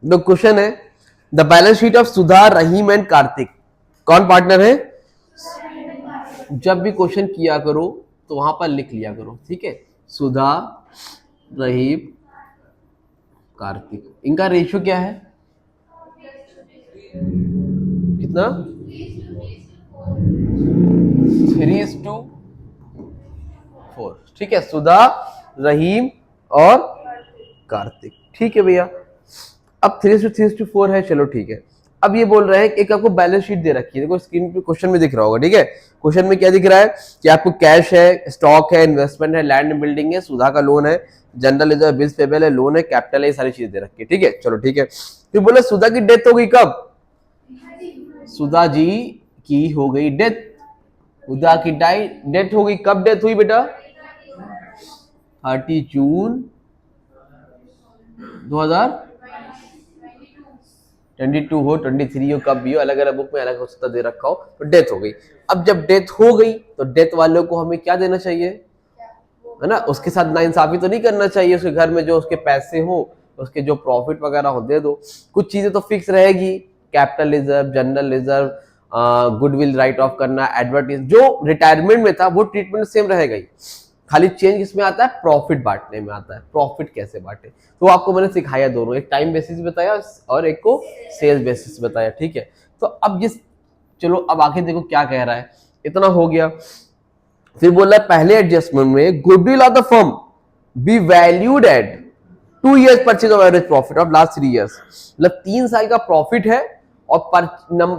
The question है the balance sheet of Sudha, Rahim and Kartik, कौन partner है? जब भी क्वेश्चन किया करो तो वहां पर लिख लिया करो, ठीक है। सुधा, रहीम, कार्तिक, इनका रेशियो क्या है? कितना? 3:4, ठीक है। सुधा, रहीम और कार्तिक, ठीक है भैया। अब 3:4 है, चलो ठीक है। अब ये बोल रहे हैं कि एक आपको बैलेंस शीट दे रखी है, देखो स्क्रीन पे क्वेश्चन में दिख रहा होगा, ठीक है। क्वेश्चन में क्या दिख रहा है कि आपको कैश है, स्टॉक है, इन्वेस्टमेंट है, लैंड बिल्डिंग है, सुधा का लोन है, जनरल रिजर्व, बिल्स पेबल है, लोन है, कैपिटल है, ये सारी चीजें दे रखी है, ठीक है। चलो ठीक है। फिर बोले सुधा की डेथ हो गई कब? सुधा जी की हो गई डेथ। सुधा की डेथ हो गई कब? डेथ हुई बेटा 30 जून 2022 हो, 23 हो, कब भी हो, अलग अलग बुक में अलग हो सकता दे रखा हो, तो डेथ हो गई। अब जब डेथ हो गई तो डेथ वालों को हमें क्या देना चाहिए, है ना, उसके साथ नाइंसाफी तो नहीं करना चाहिए। उसके घर में जो उसके पैसे हो, उसके जो प्रॉफिट वगैरह हो, दे दो। कुछ चीजें तो फिक्स रहेगी, capital reserve, general reserve, goodwill right of करना, एडवर्टीज, जो रिटायरमेंट में था वो ट्रीटमेंट सेम रहेगा ही। खाली चेंज किसमें आता है? प्रॉफिट बांटने में आता है। प्रॉफिट कैसे बांटे तो आपको मैंने सिखाया दोनों, एक टाइम बेसिस बताया और एक को सेल्स बेसिस बताया, ठीक है। तो अब चलो अब आखिर देखो क्या कह रहा है। इतना हो गया। फिर बोल रहा है पहले एडजस्टमेंट में goodwill of the firm be valued at 2 years purchase of average profit of last 3 years, मतलब 3 साल का प्रॉफिट है और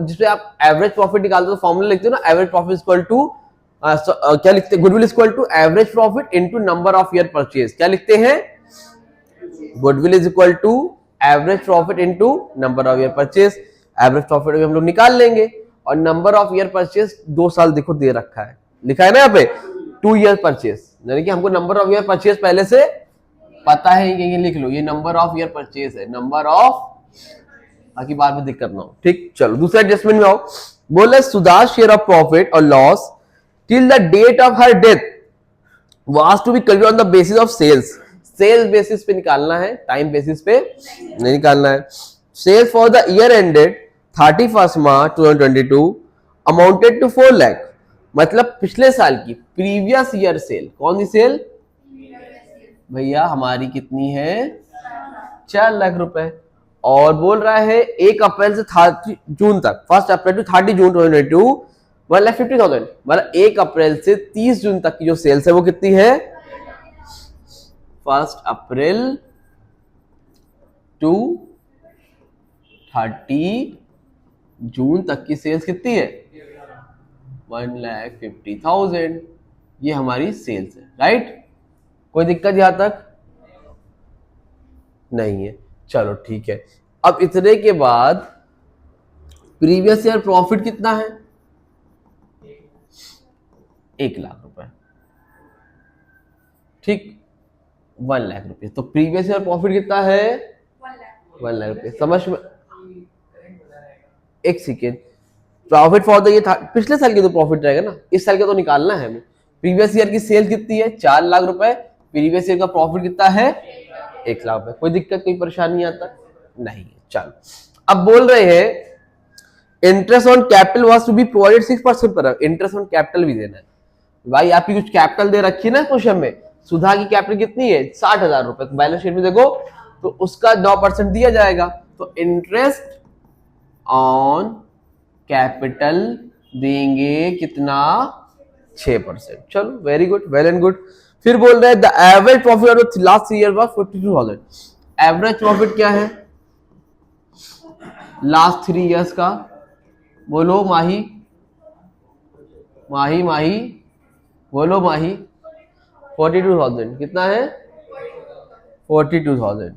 जिसपे आप एवरेज प्रॉफिट निकालते हो तो फॉर्मूला लिखते हो ना, एवरेज प्रॉफिट इक्वल टू क्या लिखते हैं? Goodwill equal to average profit into number of year purchase. क्या लिखते हैं? Goodwill is equal to average profit into number of year purchase. Average profit हम लोग निकाल लेंगे और नंबर ऑफ ईयर परचेज 2 साल देखो दे रखा है, लिखा है ना यहाँ पे 2 ईयर परचेज, यानी कि हमको नंबर ऑफ ईयर परचेज पहले से पता है, ये लिख लो, ये नंबर ऑफ ईयर परचेज है, नंबर ऑफ, ताकि बाद में दिक्कत ना हो, ठीक। चलो दूसरे एडजस्टमेंट में आओ। बोले सुधा शेयर ऑफ प्रॉफिट और loss till the date of her death was to be calculated on the basis of sales. Sales basis पे निकालना है, टाइम बेसिस पे नहीं निकालना है। Sales for the year ended 31 March 2022 amounted to 4 lakh, मतलब पिछले साल की प्रीवियस ईयर सेल। कौन सी सेल भैया? हमारी कितनी है? 4 लाख रुपए। और बोल रहा है 1 अप्रैल से 30 जून तक, 1 अप्रैल टू 30 जून 2022 1,50,000, मतलब 1 अप्रैल से 30 जून तक की जो सेल्स है वो कितनी है? 1 अप्रैल टू 30 जून तक की सेल्स कितनी है? 1,50,000। ये हमारी सेल्स है, राइट। कोई दिक्कत यहां तक नहीं है? चलो ठीक है। अब इतने के बाद प्रीवियस ईयर प्रॉफिट कितना है? 1 लाख रुपए, ठीक, 1 लाख रुपए। तो प्रीवियस ईयर प्रॉफिट कितना है? 1 लाख रुपए। समझ में? एक सेकेंड, प्रॉफिट फॉर द ये पिछले साल की तो प्रॉफिट रहेगा ना, इस साल का तो निकालना है हमें। प्रीवियस ईयर की सेल कितनी है? 4 लाख रुपए। प्रीवियस ईयर का प्रॉफिट कितना है? 1 लाख रुपए। कोई दिक्कत, कोई परेशानी आता नहीं है? चलो अब बोल रहे हैं interest on capital was to be provided 6% पर। इंटरेस्ट ऑन कैपिटल भी देना है भाई। आपकी कुछ कैपिटल दे रखी है ना क्वेश्चन में, सुधा की कैपिटल कितनी है? 60,000 रुपए। तो बैलेंस शीट में देखो तो उसका 9% दिया जाएगा। तो इंटरेस्ट ऑन कैपिटल देंगे कितना? 6%। चलो very good, well and good. फिर बोल रहे हैं the average profit of the last 3 year was 42,000। Average profit क्या है लास्ट 3 इयर्स का? बोलो माही, माही माही, बोलो माही। 42,000 कितना है? 42,000।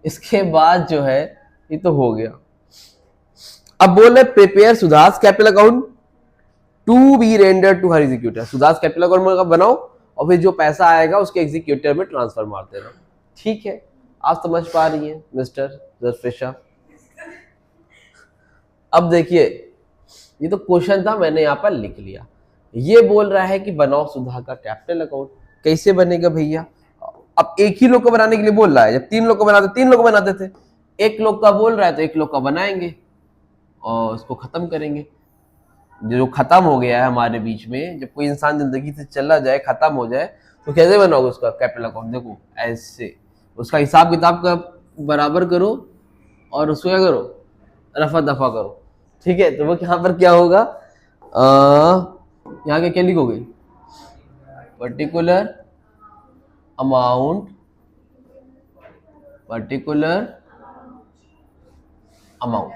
इसके बाद जो है ये तो हो गया। अब बोल रहे prepare Sudha's capital account to be render to her executor. Sudha's capital account बनाओ और फिर जो पैसा आएगा उसके एग्जीक्यूटर में ट्रांसफर मार देना, ठीक है। आप समझ पा रही हैं मिस्टर जरफेशा? अब देखिए ये तो क्वेश्चन था, मैंने यहाँ पर लिख लिया। ये बोल रहा है कि बनाओ सुधा का कैपिटल अकाउंट। कैसे बनेगा भैया? अब एक ही लोग को बनाने के लिए बोल रहा है, जब 3 लोग को बनाते 3 लोग को बनाते थे, 1 लोग का बोल रहा है तो 1 लोग का बनाएंगे और उसको खत्म करेंगे। जो खत्म हो गया है हमारे बीच में, जब कोई इंसान जिंदगी से चला जाए, खत्म हो जाए, तो कैसे बनाओगे उसका कैपिटल अकाउंट? देखो ऐसे, उसका हिसाब किताब का बराबर करो और उसको क्या करो, रफा दफा करो, ठीक है। तो वो यहाँ पर क्या होगा, यहाँ के क्या लिखोगे, पर्टिकुलर अमाउंट, पर्टिकुलर अमाउंट,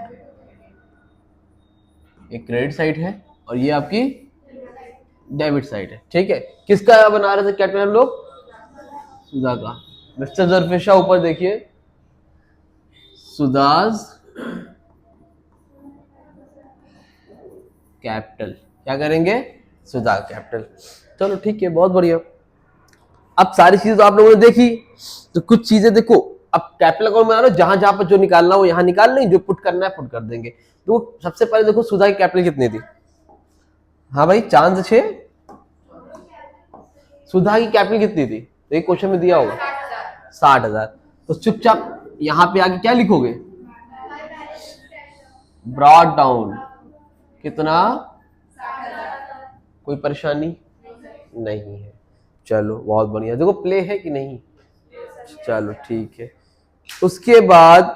एक क्रेडिट साइड है और ये आपकी डेबिट साइड है, ठीक है। किसका बना रहे थे कैपिटल हम लोग? सुधा का। मिस्टर जरफेशा ऊपर देखिए, सुधाज कैपिटल, क्या करेंगे, सुधा कैपिटल। चलो ठीक है, बहुत बढ़िया। अब सारी चीजें तो आप लोगों ने देखी, तो कुछ चीजें देखो, अब कैपिटल अकाउंट बना लो, जहां जहां पर जो निकालना हो यहाँ निकाल लेंगे, जो पुट करना है पुट कर देंगे। तो सबसे पहले देखो सुधा की कैपिटल कितनी थी? हाँ भाई, चांद 6। सुधा की कैपिटल कितनी थी? तो एक क्वेश्चन में दिया होगा 60,000। तो चुपचाप यहाँ पे आगे क्या लिखोगे, ब्रॉड डाउन, कितना? कोई परेशानी नहीं है। चलो बहुत बढ़िया। देखो प्ले है कि नहीं, चलो ठीक है। उसके बाद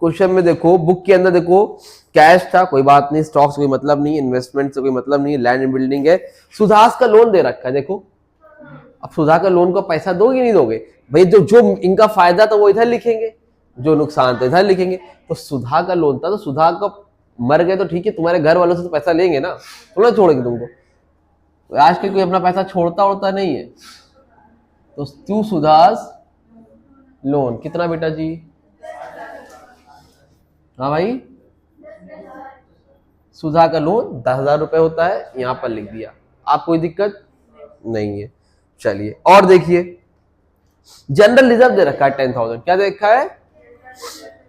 क्वेश्चन में देखो, बुक के अंदर देखो कैश था, कोई बात नहीं, स्टॉक्स कोई मतलब नहीं, इन्वेस्टमेंट से कोई मतलब नहीं, लैंड एंड बिल्डिंग है। सुधास का लोन दे रखा है, देखो अब सुधा का लोन का पैसा दोगे नहीं दोगे भाई? जो जो इनका फायदा था वो इधर लिखेंगे, जो नुकसान था इधर लिखेंगे। तो सुधा का लोन था, तो सुधा का मर गए तो ठीक है, तुम्हारे घर वालों से तो पैसा लेंगे ना, थोड़ा छोड़ेंगे तुमको। तो आजकल कोई अपना पैसा छोड़ता उड़ता नहीं है। तो तू सुधास लोन कितना बेटा जी? हाँ भाई, सुधा का लोन 10,000 रुपए होता है, यहां पर लिख दिया। आप कोई दिक्कत नहीं है। चलिए और देखिए, जनरल रिजर्व दे रखा है 10,000। क्या दे रखा है?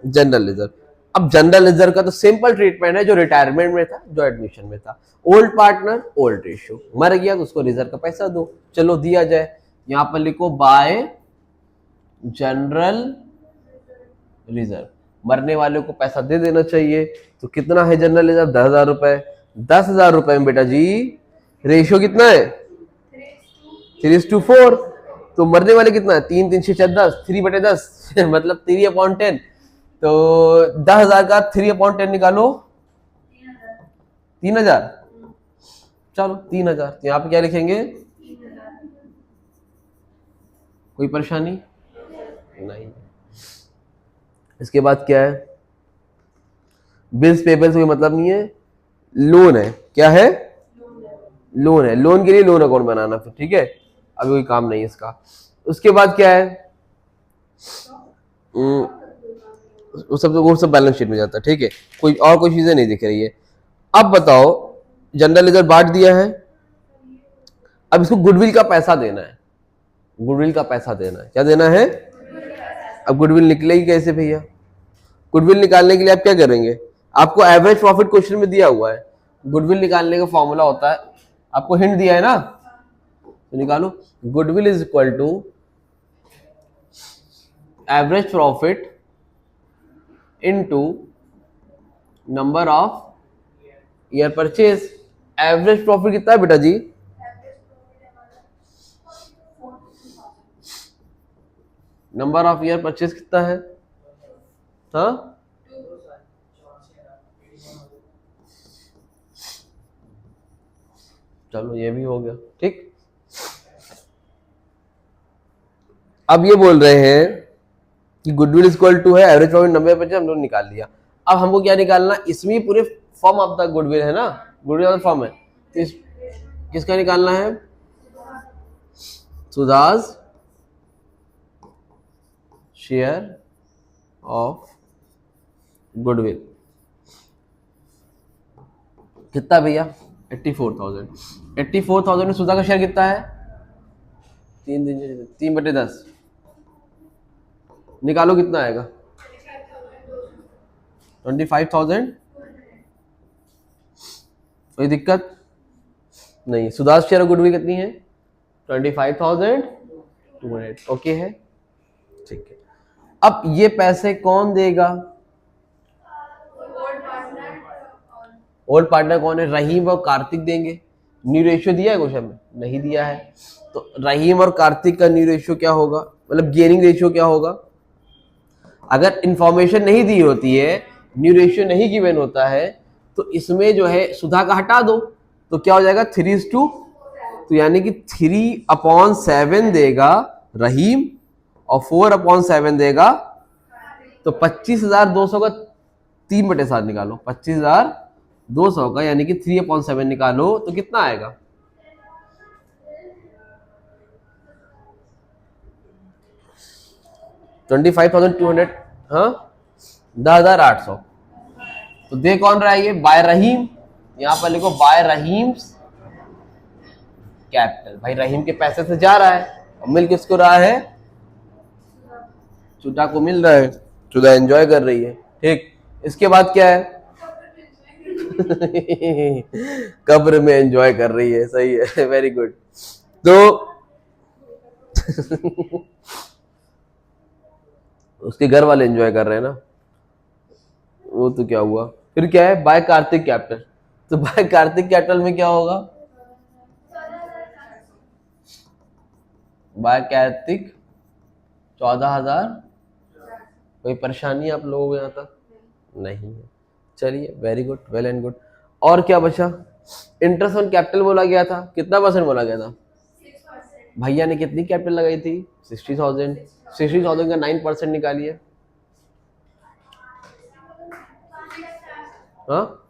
General reserve. अब जनरल रिजर्व का तो सिंपल ट्रीटमेंट है, जो रिटायरमेंट में था, जो एडमिशन में था। ओल्ड पार्टनर ओल्ड रेशियो, मर गया तो उसको रिजर्व का पैसा दो, चलो दिया जाए। यहां पर लिखो बाय जनरल रिजर्व, मरने वाले को पैसा दे देना चाहिए। तो कितना है जनरल रिजर्व? 10,000 रुपए। 10,000 रुपए में बेटा जी रेशियो कितना है? 3:4। तो मरने वाले कितना है? 3 3 6 10, 3/10 मतलब 3/10। तो 10,000 का 3/10 निकालो, 3,000। चलो 3,000, तो यहाँ पे क्या लिखेंगे? कोई परेशानी नहीं। इसके बाद क्या है? बिल्स पेबल से कोई मतलब नहीं है, लोन है। क्या है? लोन है। लोन के लिए लोन अकाउंट बनाना फिर, ठीक है, अभी कोई काम नहीं है इसका। उसके बाद क्या है? वो सब बैलेंस शीट में जाता है, ठीक है, कोई और कोई चीजें नहीं दिख रही है। अब बताओ, जनरल रिजर्व बांट दिया है, अब इसको गुडविल का पैसा देना है। गुडविल का पैसा देना है, क्या देना है? अब गुडविल निकलेगी कैसे भैया? गुडविल निकालने के लिए आप क्या करेंगे? आपको एवरेज प्रॉफिट क्वेश्चन में दिया हुआ है, गुडविल निकालने का फॉर्मूला होता है, आपको हिंट दिया है ना, तो निकालो। Goodwill is equal to average profit into number of year purchase. Average profit कितना है बेटा जी? नंबर ऑफ ईयर परचेज कितना है? हाँ, चलो ये भी हो गया, ठीक। अब ये बोल रहे हैं कि गुडविल इज इक्वल टू है एवरेज प्रॉफिट 90%, हम लोग निकाल लिया। अब हमको क्या निकालना? इसमें पूरे फॉर्म ऑफ द गुडविल है ना, गुडविल ऑफ द फॉर्म है, तो इस किसका निकालना है? सुधाज शेयर ऑफ गुडविल कितना भैया? 84,000। 84,000 में सुधा का शेयर कितना है? 3/10 निकालो, कितना आएगा? 25,000। कोई दिक्कत नहीं। सुधार शेयर ऑफ गुडविल कितनी है? 25,000 200 ओके है, ठीक है। अब ये पैसे कौन देगा? ओल्ड पार्टनर कौन है? रहीम और कार्तिक देंगे। न्यू रेशियो दिया है क्वेश्चन में? नहीं दिया है। तो रहीम और कार्तिक का न्यू रेशियो क्या होगा, मतलब गेनिंग रेशियो क्या होगा? अगर इंफॉर्मेशन नहीं दी होती है, न्यू रेशियो नहीं गिवन होता है, तो इसमें जो है सुधा का हटा दो, तो क्या हो जाएगा 3:2। तो यानी कि 3/7 देगा रहीम और 4/7 देगा, तो 25,200 का 3/7 निकालो, 25,200 का यानी कि 3/7 निकालो तो कितना आएगा? 25,200। हाँ, 10,800। तो दे कौन रहा है? ये बाय रहीम। यहां पर लिखो बाय रहीम्स कैपिटल। भाई रहीम के पैसे से जा रहा है और मिल किसको रहा है? चुटा को मिल रहा है, चुदा एंजॉय कर रही है। ठीक, इसके बाद क्या है? कब्र में एंजॉय कर रही है, सही है, वेरी गुड। तो उसके घर वाले एंजॉय कर रहे हैं ना, वो तो क्या हुआ? फिर क्या है? By Kartik capital. तो बाय कार्तिक कैपिटल में क्या होगा? बाय कार्तिक 14,000। कोई परेशानी आप लोगों को यहाँ तक? नहीं है। चलिए, very good, well and good. और क्या बचा? इंटरेस्ट ऑन कैपिटल बोला गया था, कितना परसेंट बोला गया था? भैया ने कितनी कैपिटल लगाई थी? 60,000। 60,000 का 9% निकालिए। हाँ,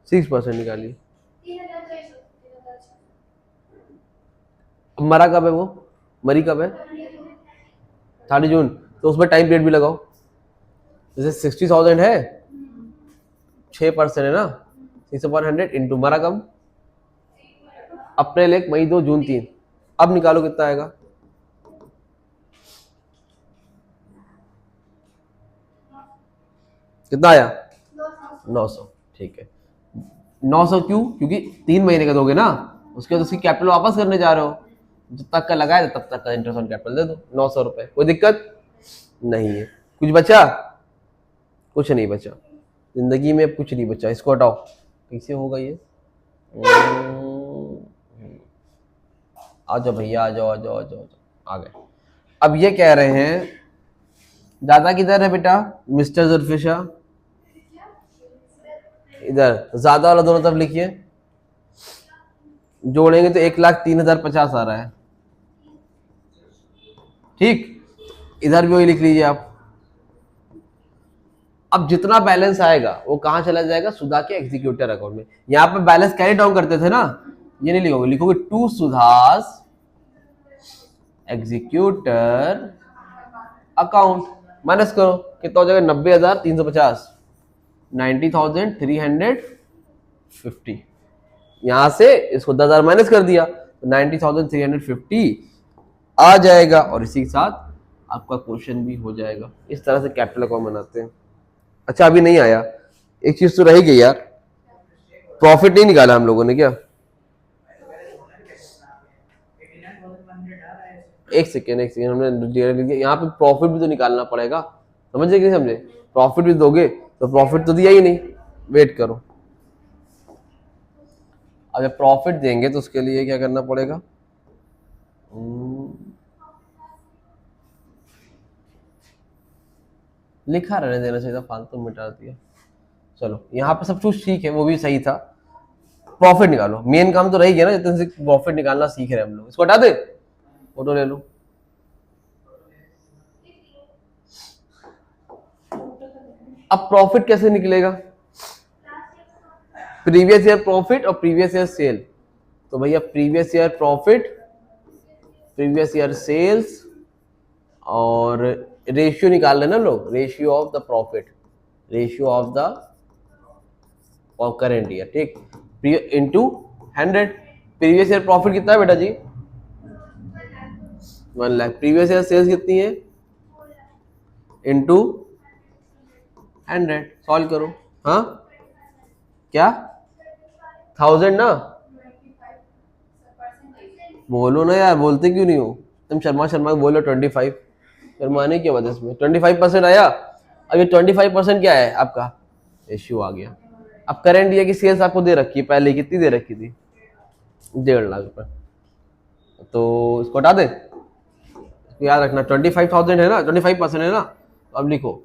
6% निकालिए। मरा कब है वो? मरी कब है? 30 जून। तो उसमें टाइम पीरियड भी लगाओ। जैसे 60,000 है, 6% है ना, 6/100 इंटू मरा कब? अप्रैल 1, मई 2, जून 3। अब निकालो कितना आएगा? कितना आया? 900। ठीक है, 900 क्यों? क्योंकि 3 महीने का दोगे ना, उसके बाद उसकी कैपिटल वापस करने जा रहे हो, जब तक का लगाया तब तक का इंटरेस्ट ऑन कैपिटल दे दो 900 रुपए। कोई दिक्कत नहीं है। कुछ बचा? कुछ नहीं बचा जिंदगी में, कुछ नहीं बचा। इसको हटाओ। कैसे होगा ये? आ जाओ भैया, आ जाओ आ जाओ आ जाओ, आ गए। अब ये कह रहे हैं दादा किधर है बेटा? मिस्टर जुल्फिशा इधर, ज्यादा वाला दोनों तरफ लिखिए। जोड़ेंगे तो 1,03,050 आ रहा है। ठीक, इधर भी वही लिख लीजिए आप। अब जितना बैलेंस आएगा वो कहां चला जाएगा? सुधा के एग्जीक्यूटर अकाउंट में। यहां पे बैलेंस कैरी डाउन करते थे ना, ये नहीं लिखोगे, लिखोगे टू सुधास एग्जीक्यूटर अकाउंट। माइनस करो, कितना हो जाएगा? 90,350, 90,350। यहां से इसको 10,000 माइनस कर दिया तो 90,350 आ जाएगा, और इसी के साथ आपका क्वेश्चन भी हो जाएगा। इस तरह से कैपिटल अकाउंट बनाते हैं। अच्छा, अभी नहीं आया, एक चीज तो रह गई यार, प्रॉफिट नहीं निकाला हम लोगों ने क्या? एक सेकेंड हमने यहाँ पे प्रॉफिट भी तो निकालना पड़ेगा, समझे कि नहीं समझे? प्रॉफिट भी दोगे तो प्रॉफिट तो दिया ही नहीं, वेट करो। अब जब प्रॉफिट देंगे तो उसके लिए क्या करना पड़ेगा? लिखा रहने देना चाहिए था, फालतू मिटा दिया। चलो, यहाँ पे सब कुछ ठीक है, वो भी सही था। प्रॉफिट निकालो, मेन काम तो रह गया ना, जितने से प्रॉफिट निकालना सीख रहे हैं हम लोग। इसको हटा दे, फोटो ले लो। अब प्रॉफिट कैसे निकलेगा? प्रीवियस ईयर प्रॉफिट और प्रीवियस ईयर सेल। तो भैया previous year profit, previous year sales, और रेशियो निकाल लेना लोग, ratio of the profit, ratio of the current year. ठीक, इनटू 100। प्रीवियस ईयर प्रॉफिट कितना है बेटा जी? 1 लाख। प्रीवियस ईयर सेल्स कितनी है? इनटू 100। सॉल्व करो। हाँ, क्या 1000 ना, बोलो ना यार, बोलते क्यों नहीं हो तुम? शर्मा शर्मा को बोलो 25। शर्माने की वजह से 25% आया। अब ये 25% क्या है आपका? इश्यू आ गया। अब करंट ईयर की सेल्स आपको दे रखी है, पहले कितनी दे रखी थी? 1.5 लाख रुपए। तो इसको हटा दे, याद रखना 25,000 है ना, 25% है ना। तो अब लिखो,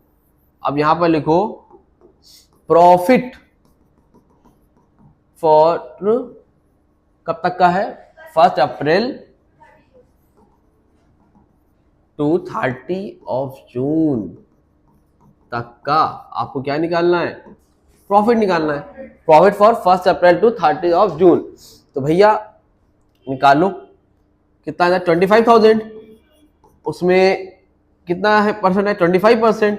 अब यहां पर लिखो प्रॉफिट फॉर, कब तक का है? 1 अप्रैल टू 30 जून तक का आपको क्या निकालना है? प्रॉफिट निकालना है। प्रॉफिट फॉर 1 अप्रैल टू 30 जून। तो भैया निकालो, कितना है? 25,000। उसमें कितना है परसेंट है? 25%।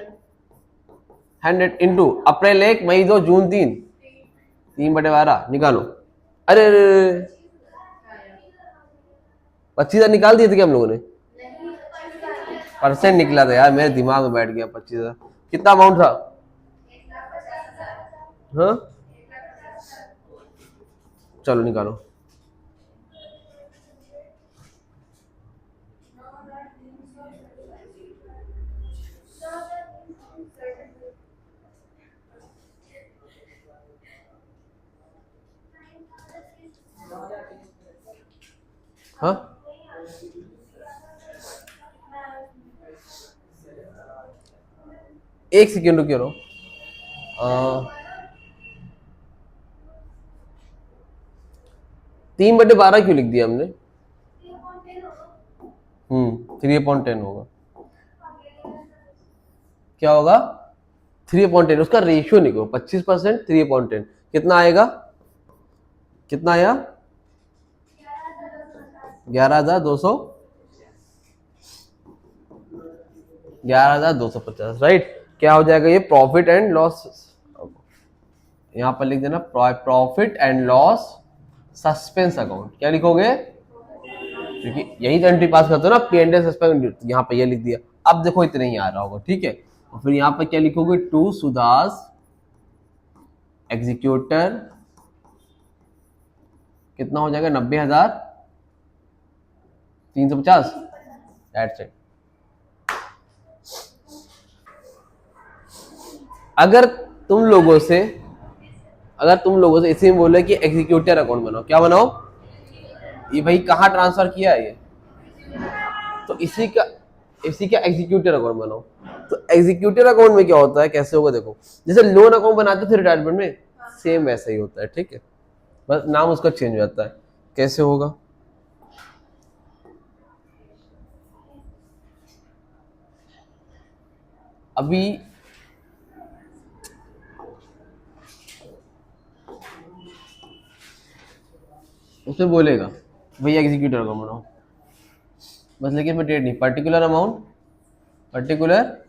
100 इंटू अप्रैल 1, मई 2, जून 3, 3/12 निकालो। अरे 25,000 निकाल दिए थे क्या हम लोगों ने? परसेंट निकला था यार, मेरे दिमाग में बैठ गया 25,000। कितना अमाउंट था? हाँ चलो निकालो। हाँ एक सेकेंड रुकिए रहो। 3/12 क्यों लिख दिया हमने? 3/10 होगा। क्या होगा? 3/10। उसका रेशियो निकलो, 25%, 3/10 कितना आएगा? कितना आया? 11,200, 11,250, राइट। क्या हो जाएगा ये? Profit and loss. यहां पर लिख देना profit and loss suspense account. क्या लिखोगे? क्योंकि यही तो एंट्री पास करते हो ना, P&L सस्पेंस। यहाँ पे ये लिख दिया। अब देखो इतना ही आ रहा होगा, ठीक है। और फिर यहाँ पर क्या लिखोगे? टू सुदास एग्जीक्यूटर, कितना हो जाएगा? 90,350। That's it. अगर तुम लोगों से इसी में बोले कि एग्जीक्यूटर अकाउंट बनाओ, क्या बनाओ? ये भाई कहाँ ट्रांसफर किया है ये? तो इसी का एग्जीक्यूटर अकाउंट बनाओ। तो एग्जीक्यूटर अकाउंट में क्या होता है, कैसे होगा देखो, जैसे लोन अकाउंट बनाते थे रिटायरमेंट में, सेम वैसा ही होता है, ठीक है। बस नाम उसका चेंज हो जाता है। कैसे होगा? अभी उसमें बोलेगा भैया एग्जीक्यूटर अकाउंट बनाओ बस, लेकिन मैं डेट नहीं, पर्टिकुलर अमाउंट, पर्टिकुलर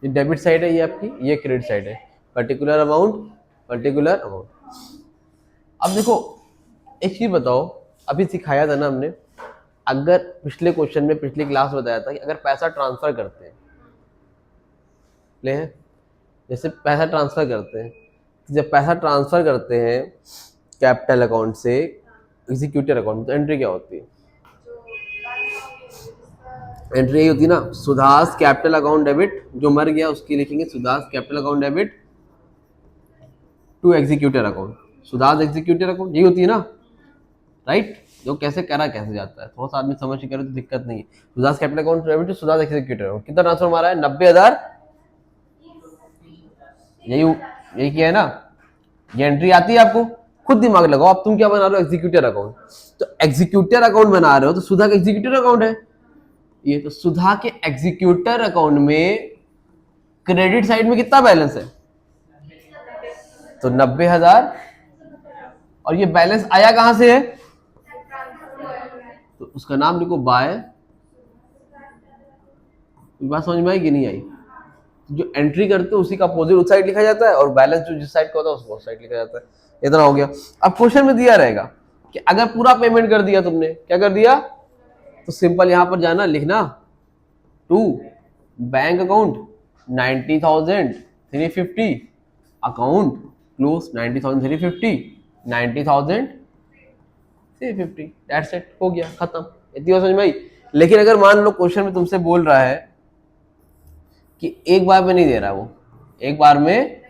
ये डेबिट साइड है, ये आपकी, ये क्रेडिट साइड है। Particular amount, particular amount. अब देखो एक चीज बताओ, अभी सिखाया था ना हमने, अगर पिछले क्वेश्चन में, पिछली क्लास बताया था कि अगर पैसा ट्रांसफर करते हैं, ले हैं जैसे पैसा ट्रांसफर करते हैं, जब पैसा ट्रांसफर करते हैं कैपिटल अकाउंट से एग्जीक्यूटिव अकाउंट, तो एंट्री क्या होती है? एंट्री यही होती है ना, सुधास कैपिटल अकाउंट डेबिट, जो मर गया उसकी लिखेंगे Sudha's capital account debit to executive account, Sudha's executive account, यही होती है ना, राइट। जो कैसे करा कैसे जाता है, थोड़ा सा आदमी समझ के करे तो दिक्कत नहीं है। Sudha's capital account debit to Sudha's executive account, कितना ट्रांसफर मारा है? 90,000। यही किया है ना। ये एंट्री आती है आपको, खुद दिमाग लगाओ। अब तुम क्या बना रहे हो? Executive account. तो एग्जीक्यूटिव अकाउंट बना रहे हो तो सुधा का एग्जीक्यूटिव अकाउंट है ये। तो सुधा के एग्जीक्यूटिव अकाउंट में क्रेडिट साइड में कितना बैलेंस है? तो 90,000। और ये बैलेंस आया कहां से है? तो उसका नाम लिखो बाय। बात समझ में आई कि नहीं आई? जो एंट्री करते हो उसी का अपोजिट उस साइड लिखा जाता है, और बैलेंस जो जिस साइड का होता है उस साइड लिखा जाता है। इतना हो गया। अब क्वेश्चन में दिया रहेगा कि अगर पूरा पेमेंट कर दिया तुमने, क्या कर दिया, तो सिंपल यहां पर जाना, लिखना to bank account 90,350 account close 90,350 90,350, that's it, हो गया, खत्म। इतनी बात समझ में आई। लेकिन अगर मान लो क्वेश्चन में तुमसे बोल रहा है कि एक बार में नहीं दे रहा, वो एक बार में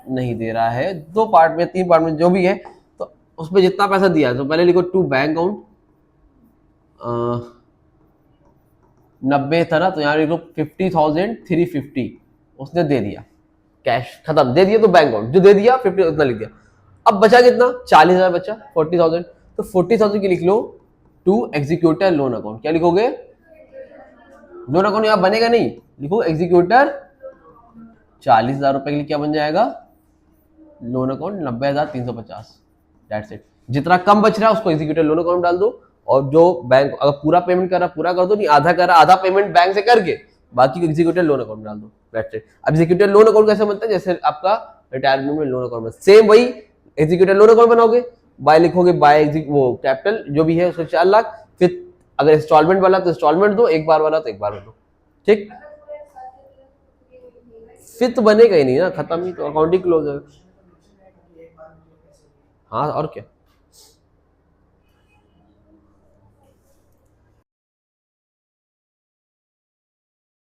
नहीं दे रहा है, 2 पार्ट में 3 पार्ट में जो भी है, तो उसमें जितना पैसा दिया तो पहले लिखो टू बैंक अकाउंट 90 था ना, तो यहाँ लिखो 50,350 उसने दे दिया कैश, खत्म, दे दिया तो बैंक अकाउंट जो दे दिया 50 उतना लिख दिया। अब बचा कितना, 40,000 बचा, 40,000, तो 40,000 की लिख लो टू एग्जीक्यूटर लोन अकाउंट। क्या लिखोगे, लोन अकाउंट यहाँ बनेगा नहीं, लिखो एग्जीक्यूटर 40,000 रुपए के लिए क्या बन जाएगा, लोन अकाउंट 90,350, दैट्स इट। जितना कम बच रहा है उसको एग्जीक्यूटिव लोन अकाउंट डाल दो, और जो बैंक अगर पूरा पेमेंट कर रहा पूरा कर दो, नहीं आधा कर रहा आधा पेमेंट बैंक से करके बाकी एग्जीक्यूटिव लोन अकाउंट डाल दो, दैट्स इट। अब एग्जीक्यूटिव लोन अकाउंट कैसे बनता है, जैसे आपका रिटायरमेंट में लोन अकाउंट, सेम वही एग्जीक्यूटिव लोन अकाउंट बनाओगे, बाय लिखोगे, बाय वो कैपिटल जो भी है उसको 4 लाख, फिर अगर इंस्टॉलमेंट वाला तो इंस्टॉलमेंट दो, एक बार वाला तो एक बार दो, ठीक। फिर तो बनेगा ही नहीं ना, खत्म ही, तो अकाउंट ही क्लोज है। हाँ और क्या।